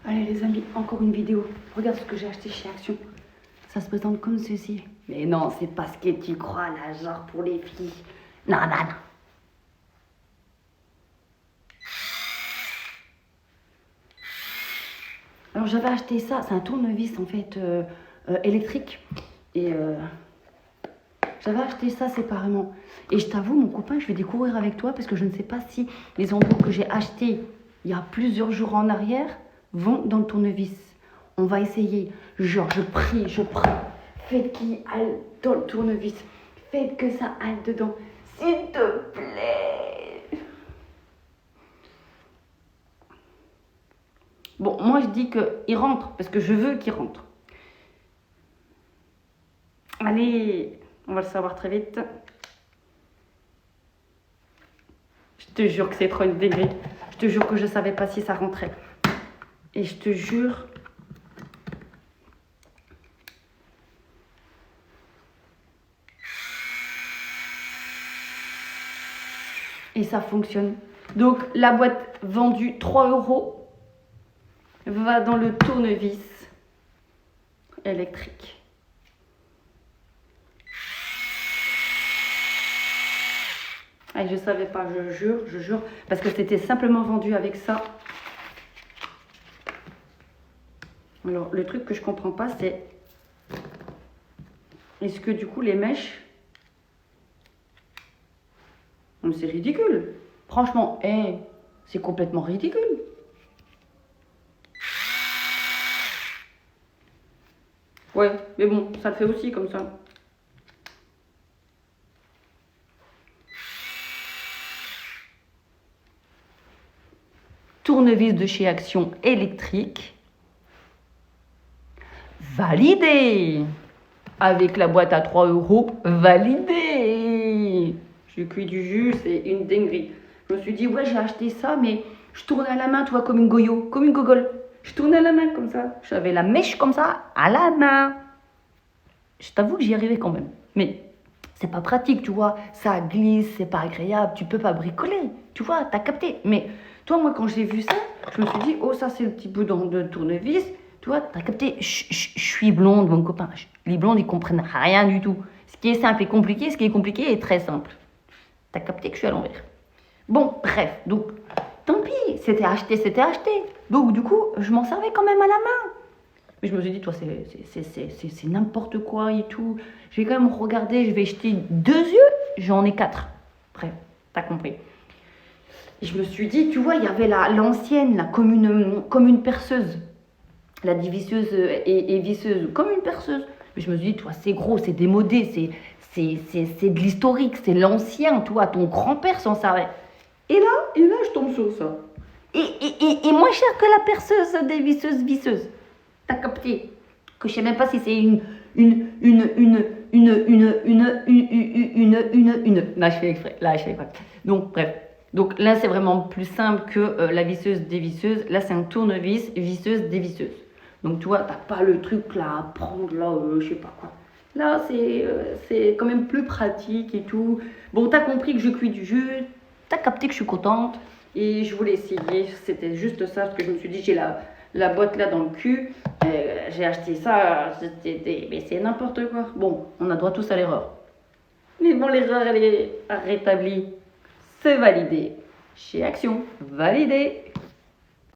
Allez les amis, encore une vidéo. Regarde ce que j'ai acheté chez Action. Ça se présente comme ceci. Mais non, c'est pas ce que tu crois là, genre pour les filles. Non, non, non. Alors j'avais acheté ça, c'est un tournevis en fait électrique. Et j'avais acheté ça séparément. Et je t'avoue, mon copain, je vais découvrir avec toi parce que je ne sais pas si les ampoules que j'ai achetées il y a plusieurs jours en arrière vont dans le tournevis. On va essayer. Genre, je prie. Faites qu'il aille dans le tournevis. Faites que ça aille dedans. S'il te plaît. Bon, moi je dis qu'il rentre parce que je veux qu'il rentre. Allez, on va le savoir très vite. Je te jure que c'est trop une dinguerie. Je te jure que je ne savais pas si ça rentrait. Et je te jure... Et ça fonctionne. Donc la boîte vendue 3 € va dans le tournevis électrique. Et je savais pas, je jure, parce que c'était simplement vendu avec ça. Alors le truc que je comprends pas, c'est est-ce que du coup les mèches, c'est ridicule. Franchement, c'est complètement ridicule. Ouais, mais bon, ça le fait aussi comme ça. Tournevis de chez Action électrique. Validé. Avec la boîte à 3 €, validé. Je cuis du jus, c'est une dinguerie. Je me suis dit, ouais, j'ai acheté ça, mais je tournais à la main, toi, comme une goyo, comme une gogole. Je tournais à la main comme ça. J'avais la mèche comme ça, à la main. Je t'avoue que j'y arrivais quand même. Mais c'est pas pratique, tu vois. Ça glisse, c'est pas agréable. Tu peux pas bricoler. Tu vois, t'as capté. Mais toi, moi, quand j'ai vu ça, je me suis dit, oh, ça, c'est le petit bout de tournevis. Tu vois, t'as capté. Je suis blonde, mon copain. Les blondes, ils comprennent rien du tout. Ce qui est simple est compliqué, ce qui est compliqué est très simple. T'as capté que je suis à l'envers. Bon, bref, donc, tant pis, c'était acheté. Donc, du coup, je m'en servais quand même à la main. Mais je me suis dit, toi, c'est n'importe quoi et tout. Je vais quand même regarder, je vais jeter 2 yeux, j'en ai 4. Bref, t'as compris. Et je me suis dit, tu vois, il y avait l'ancienne, comme une perceuse. La divisseuse et visseuse, comme une perceuse. Mais je me suis dit, toi, c'est gros, c'est démodé, c'est de l'historique, c'est l'ancien, toi, ton grand-père s'en servait. Et là, je tombe sur ça. Et moins cher que la perceuse des visseuses. T'as capté? Que je sais même pas si c'est une. Là, je fais exprès. Donc, bref. Donc là, c'est vraiment plus simple que la visseuse des visseuses. Là, c'est un tournevis visseuse des visseuses. Donc, tu vois, t'as pas le truc là à prendre, là, je sais pas quoi. Là, c'est quand même plus pratique et tout. Bon, t'as compris que je cuis du jus. T'as capté que je suis contente. Et je voulais essayer. C'était juste ça, parce que je me suis dit, j'ai la boîte là dans le cul. J'ai acheté ça. Mais c'est n'importe quoi. Bon, on a droit tous à l'erreur. Mais bon, l'erreur, elle est rétablie. C'est validé. Chez Action, validé.